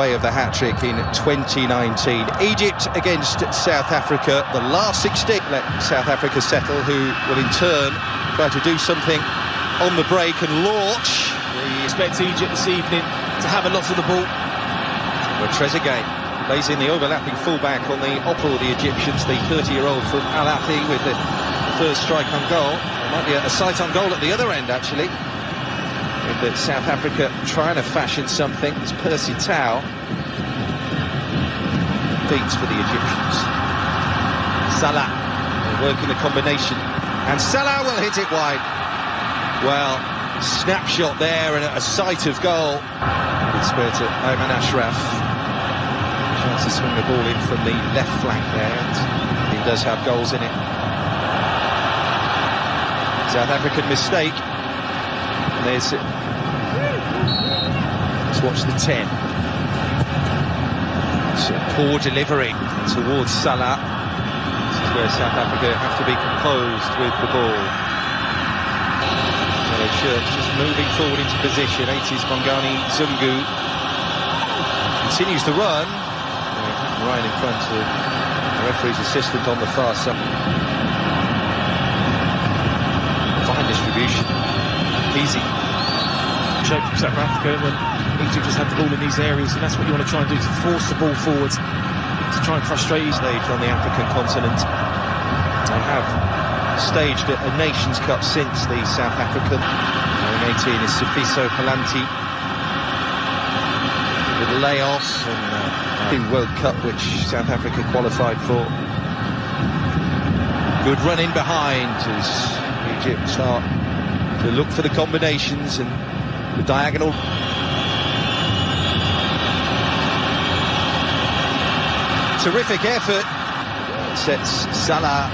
way of the hat-trick in 2019. Egypt against South Africa, the last 16. Let South Africa settle, who will in turn try to do something on the break and launch. We expect Egypt this evening to have a lot of the ball. Well, Trezeguet plays in the overlapping fullback on the opposite of the Egyptians, the 30-year-old from Hlts with the first strike on goal. There might be a sight on goal at the other end, actually. With South Africa trying to fashion something. It's Percy Tau. Beats for the Egyptians. Salah working the combination. And Salah will hit it wide. Well, snapshot there and a sight of goal. Good spirit to Ayman Ashraf. Chance to swing the ball in from the left flank there. And he does have goals in it. South African mistake. And there's it. Let's watch the 10. It's a poor delivery towards Salah. This is where South Africa have to be composed with the ball. Yellow shirts just moving forward into position. 80s Bongani Zungu continues to run. Right in front of the referee's assistant on the far side. Fine distribution. Easy. Shape from South Africa when Egypt just had the ball in these areas, and that's what you want to try and do, to force the ball forward, to try and frustrate each stage on the African continent. They have staged a Nations Cup since the South African. In 18 is Sifiso Palanti with layoff, and the World Cup which South Africa qualified for. Good run in behind as Egypt start to look for the combinations and the diagonal. Terrific effort. Sets Salah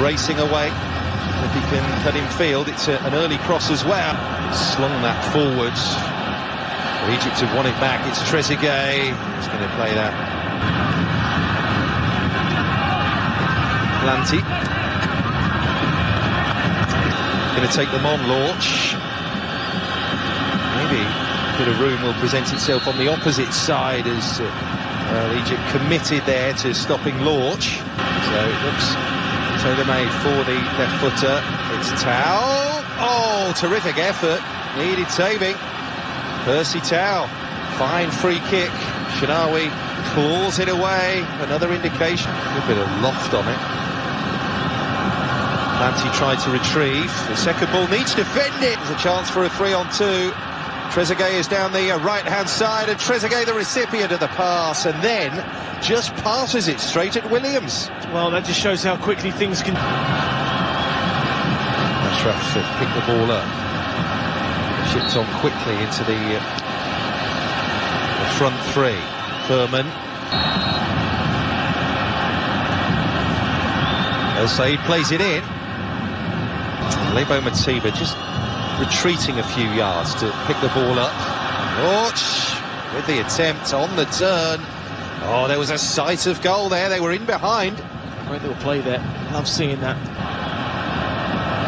racing away. If he can cut in field, it's an early cross as well. Slung that forwards. Well, Egypt have won it back. It's Trezeguet. He's going to play that. Planty. Going to take them on launch. Maybe a bit of room will present itself on the opposite side as Egypt committed there to stopping launch. So it looks tailor-made for the left footer. It's Tau. Oh, terrific effort. Needed saving. Percy Tau. Fine free kick. Shinawi claws it away. Another indication. A little bit of loft on it. Planty tried to retrieve. The second ball needs defending. There's a chance for a 3-on-2. Trezeguet is down the right-hand side, and Trezeguet the recipient of the pass, and then just passes it straight at Williams. Well, that just shows how quickly things can... Ashraf picked the ball up. Shipped on quickly into the front three. Furman. El Said plays it in. Lebo Matiba just retreating a few yards to pick the ball up. Launch with the attempt on the turn. Oh, there was a sight of goal there. They were in behind. Great little play there. Love seeing that.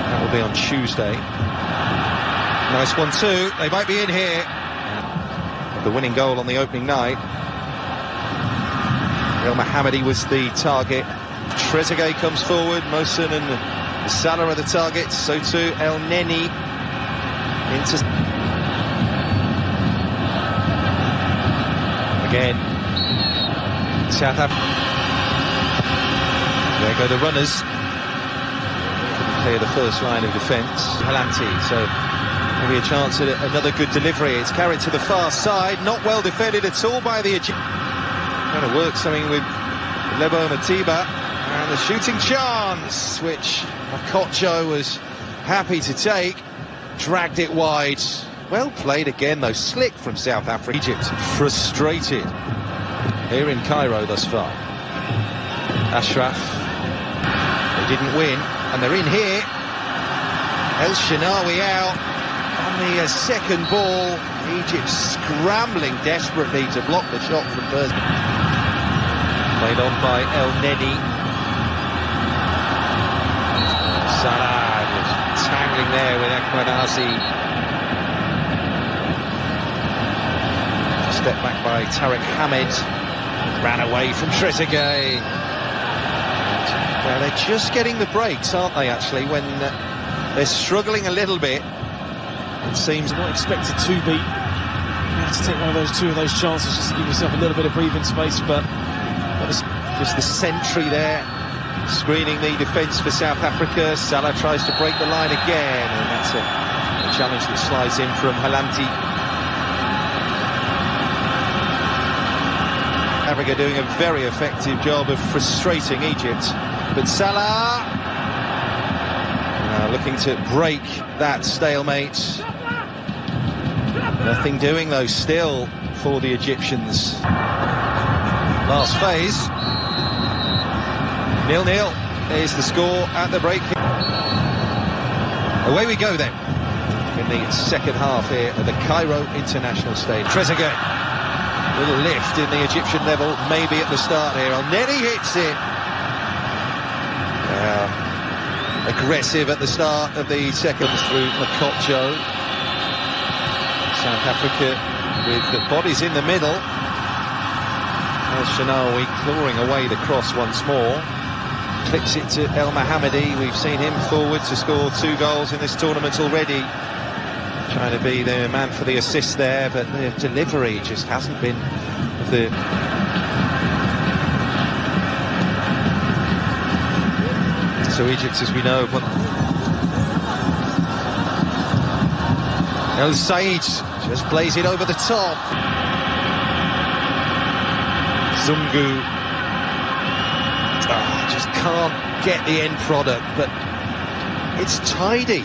That will be on Tuesday. Nice one too. They might be in here. The winning goal on the opening night. El Mohammadi was the target. Trezeguet comes forward. Mohsen and Salah are the targets. So too El Neni. Into again South Africa. There go the runners. Couldn't clear the first line of defence. Palanti, so maybe a chance at another good delivery. It's carried to the far side, not well defended at all by the Egyptians. Trying to work something with Lebo Matiba, and the shooting chance which Okocho was happy to take. Dragged it wide. Well played again, though. Slick from South Africa. Egypt frustrated here in Cairo thus far. Ashraf. They didn't win, and they're in here. El Shinawi out on the second ball. Egypt scrambling desperately to block the shot from Percy. Played on by El Neni. Salah was tangling there with Ekmanazi. Just step back by Tariq Hamid. Ran away from Trezeguet. Well, they're just getting the breaks, aren't they, actually, when they're struggling a little bit. It seems not expected to be. You have to take two of those chances just to give yourself a little bit of breathing space, but just the sentry there, screening the defence for South Africa. Salah tries to break the line again, and that's a challenge that slides in from Hlts. Africa doing a very effective job of frustrating Egypt, but Salah looking to break that stalemate. Nothing doing though still for the Egyptians. Last phase, 0-0 is the score at the break. Away we go then in the second half here at the Cairo International Stadium. Trezeguet, little lift in the Egyptian level, maybe at the start here. Neri hits it. Aggressive at the start of the second through Makotjo. South Africa with the bodies in the middle. Shinawi clawing away the cross once more. Clips it to El Mohammadi. We've seen him forward to score 2 goals in this tournament already. Trying to be the man for the assist there, but the delivery just hasn't been of the... So Egypt, as we know, El Said just plays it over the top. Zungu just can't get the end product, but it's tidy.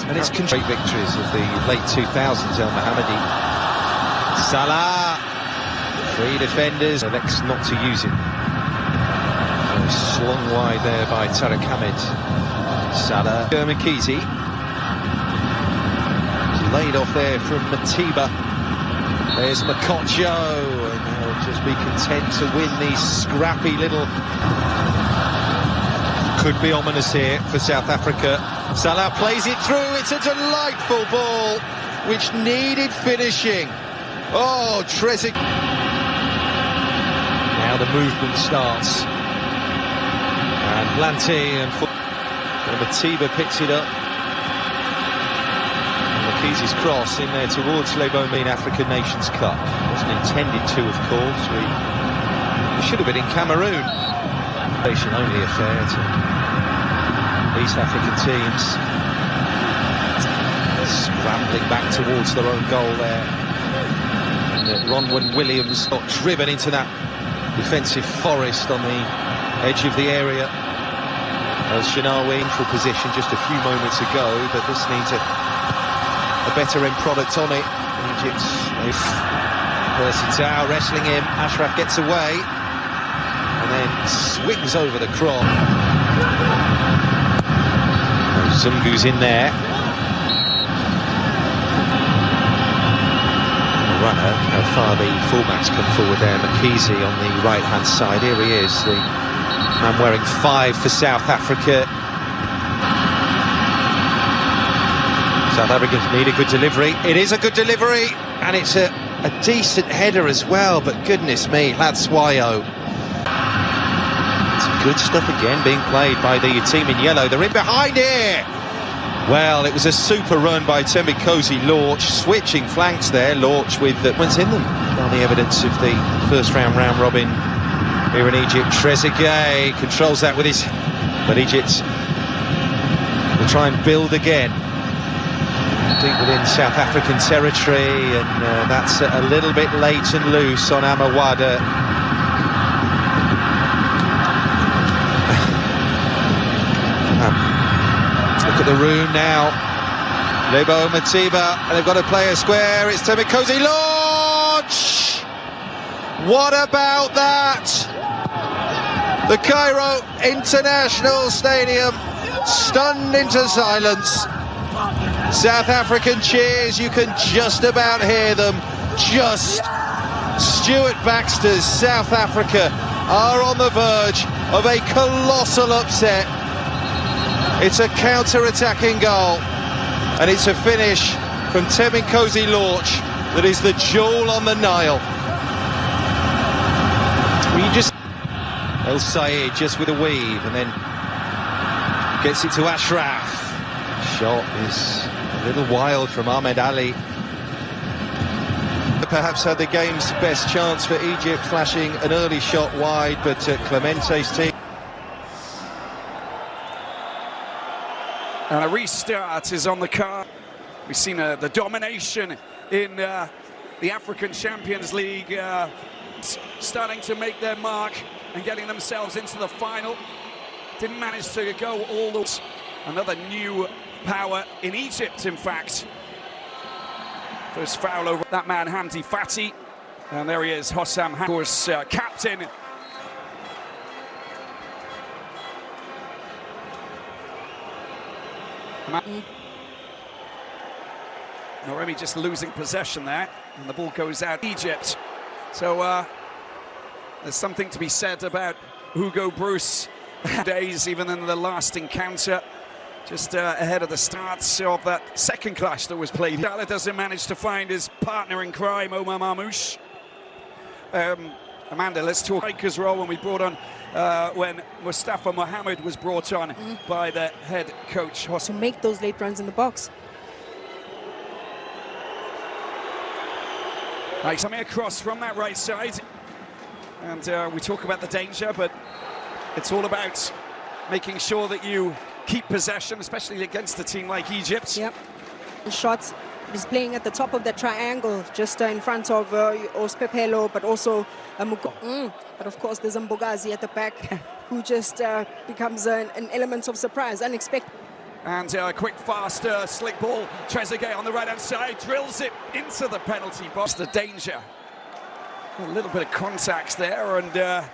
And it's great victories of the late 2000s, El Mohammadi. Salah, 3 defenders, elects not to use it. Slung wide there by Tariq Hamid. Salah, Mckeezy. Laid off there from Matiba. There's Makotjo, and they'll just be content to win these scrappy little... Could be ominous here for South Africa. Salah plays it through. It's a delightful ball which needed finishing. Oh, Trezeguet. Now the movement starts. And Hlts and Matiba picks it up. And Mckeezy's cross in there towards Lebomin African Nations Cup. Wasn't intended to, of course. We should have been in Cameroon. Only affair to East African teams. Scrambling back towards their own goal there. And Ronwen Williams got driven into that defensive forest on the edge of the area. As Shinawi in full position just a few moments ago, but this needs a better end product on it. Egypt, Percy Tau wrestling him. Ashraf gets away and then swings over the cross. Zungu's in there. Runner, how far the fullbacks come forward there. Mckeezy on the right hand side. Here he is, the man wearing 5 for South Africa. South Africans need a good delivery. It is a good delivery, and it's a decent header as well, but goodness me, Latswayo. Some good stuff again being played by the team in yellow. They're in behind here. Well, it was a super run by Thembinkosi Lorch, switching flanks there. Lorch with the points in them. On the evidence of the first round robin here in Egypt. Trezeguet controls that with his... But Egypt will try and build again. Deep within South African territory, and that's a little bit late and loose on Amawada. Look at the room now. Lebo Matiba, and they've got to play a square. It's Thembinkosi Lorch! What about that? The Cairo International Stadium stunned into silence. South African cheers, you can just about hear them. Just Stuart Baxter's South Africa are on the verge of a colossal upset. It's a counter-attacking goal, and it's a finish from Thembinkosi Lorch. that is the jewel on the Nile. El Sayed just with a weave and then gets it to Ashraf. Shot is a little wild from Ahmed Ali. Perhaps had the game's best chance for Egypt, flashing an early shot wide, but Clemente's team. And a restart is on the card. We've seen the domination in the African Champions League, starting to make their mark and getting themselves into the final. Didn't manage to go all the way. Another new power in Egypt, in fact. First foul over that man, Hamdi Fati. And there he is, Hossam, of course, captain. Noremi just losing possession there, and the ball goes out Egypt. So there's something to be said about Hugo Bruce days, even in the last encounter, just ahead of the start of that second clash that was played. Salah doesn't manage to find his partner in crime, Omar Marmoush. Amanda, let's talk striker's role when we brought on, when Mustafa Mohammed was brought on by the head coach. To make those late runs in the box. Nice, coming across from that right side. And we talk about the danger, but it's all about making sure that you keep possession, especially against a team like Egypt. Yep. The shots is playing at the top of that triangle, just in front of Ospepelo, but also but of course there's Mbogazi at the back, who just becomes an element of surprise, unexpected. And a quick, fast, slick ball. Trezeguet on the right-hand side drills it into the penalty box. The danger. A little bit of contact there, and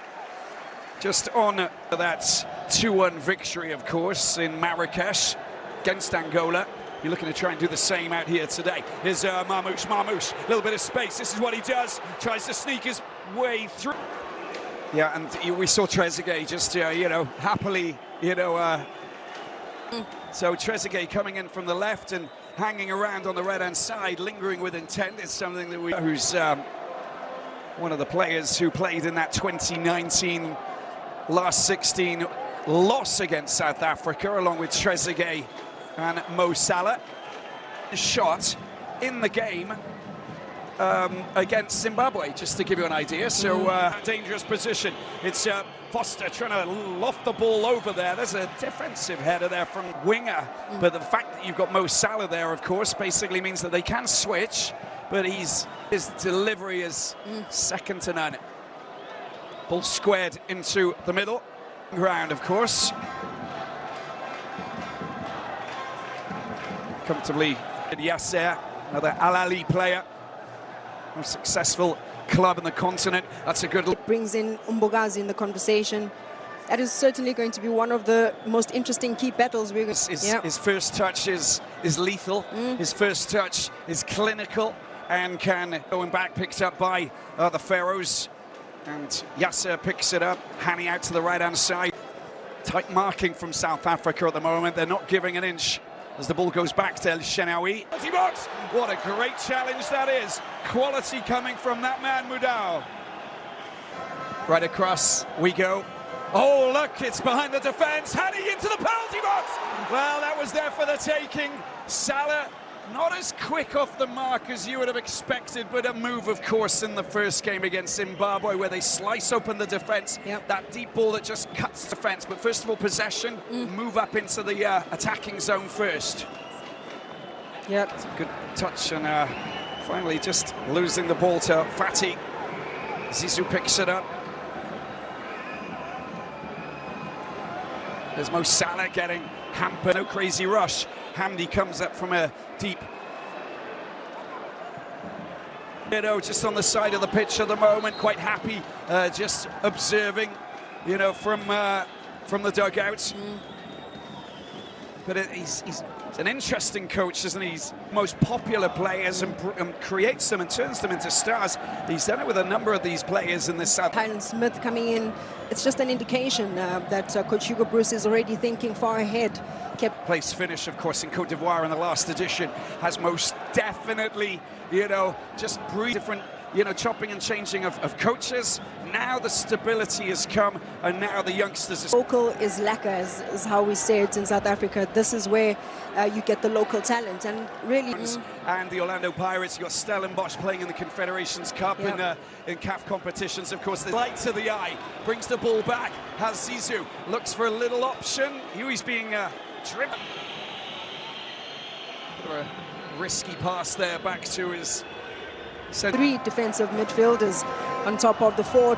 just on that 2-1 victory, of course, in Marrakesh against Angola. You're looking to try and do the same out here today. Here's Marmoush, a little bit of space. This is what he does. Tries to sneak his way through. Yeah, and we saw Trezeguet just, happily, So Trezeguet coming in from the left and hanging around on the right-hand side, lingering with intent, is something that who's one of the players who played in that 2019 last 16 loss against South Africa, along with Trezeguet and Mo Salah. Shot in the game against Zimbabwe, just to give you an idea. So dangerous position. It's Foster trying to loft the ball over there. There's a defensive header there from winger, but the fact that you've got Mo Salah there, of course, basically means that they can switch, but his delivery is second to none. Ball squared into the middle ground, of course. Comfortably, Yasser, another Al Ali player, most successful club in the continent. That's a good. It brings in Mbogazi in the conversation. That is certainly going to be one of the most interesting key battles we're going to. His first touch is lethal. His first touch is clinical, and going back, picked up by the Pharaohs, and Yasser picks it up, handing out to the right-hand side. Tight marking from South Africa at the moment. They're not giving an inch as the ball goes back to El Shenawi. What a great challenge that is. Quality coming from that man, Mudau. Right across we go. Oh, look, it's behind the defence, heading into the penalty box. Well, that was there for the taking. Salah, not as quick off the mark as you would have expected, but a move, of course, in the first game against Zimbabwe, where they slice open the defence. That deep ball that just cuts the defence. But first of all, possession, move up into the attacking zone first. Yep. It's a good touch, and finally just losing the ball to Fati. Zizou picks it up. There's Mo Salah getting hampered. No crazy rush. Hamdi comes up from a deep, just on the side of the pitch at the moment, quite happy, just observing, from the dugouts. but he's an interesting coach, isn't he? He's most popular players and creates them and turns them into stars. He's done it with a number of these players in the South. Hyland Smith coming in, it's just an indication that Coach Hugo Bruce is already thinking far ahead. Place finish, of course, in Cote d'Ivoire in the last edition has most definitely, you know, just different, you know, chopping and changing of coaches. Now the stability has come, and now the youngsters are... Local is lekker, is how we say it in South Africa. This is where you get the local talent, and really... And the Orlando Pirates, you've got Stellenbosch playing in the Confederations Cup, yep. in CAF competitions, of course. The light to the eye, brings the ball back, has Zizou, looks for a little option. He's being driven. A risky pass there back to his... Three defensive midfielders on top of the four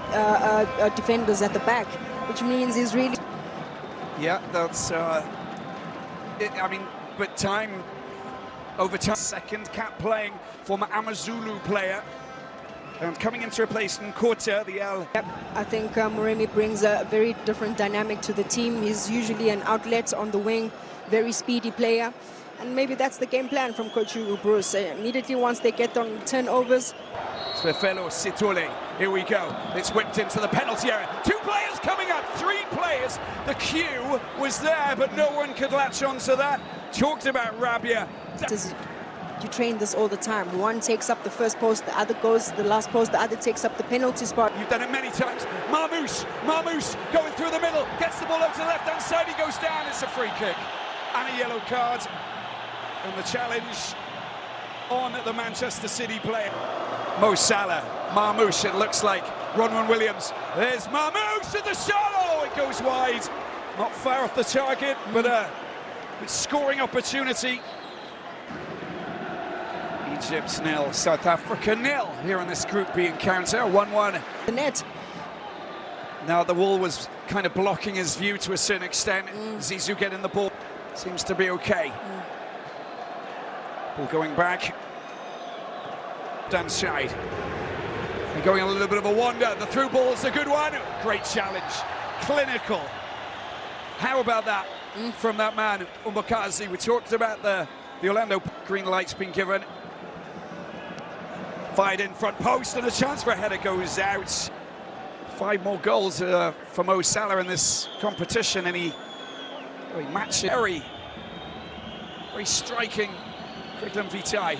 defenders at the back, which means he's really... Yeah, that's... I mean, but time... Over time. Second cap playing, former Amazulu player. And coming in to replace Nkota, the L. Yep, I think Moremi brings a very different dynamic to the team. He's usually an outlet on the wing, very speedy player. And maybe that's the game plan from Coach Hugo Bruce. Immediately once they get on turnovers. Svefelo Sitole, here we go. It's whipped into the penalty area. Two players coming up, three players. The queue was there, but no one could latch onto that. Talked about Rabia. You train this all the time. One takes up the first post, the other goes the last post, the other takes up the penalty spot. You've done it many times. Marmouche going through the middle, gets the ball up to the left-hand side, he goes down, it's a free kick. And a yellow card. And the challenge on the Manchester City player. Mo Salah, Marmouche, it looks like. Ronwen Williams, there's Marmouche at the shot, oh, it goes wide. Not far off the target, but a good scoring opportunity. Egypt 0, South Africa 0 here in this Group B encounter, 1-1. The net. Now the wall was kind of blocking his view to a certain extent. Zizou getting the ball, seems to be okay. Ball going back. Down side. And going a little bit of a wander. The through ball is a good one. Great challenge. Clinical. How about that from that man, Umbakazi? We talked about the Orlando green light's been given. Fired in front post and a chance for a header goes out. 5 more goals for Mo Salah in this competition, and he matched it. Very striking. Quickland Vitae.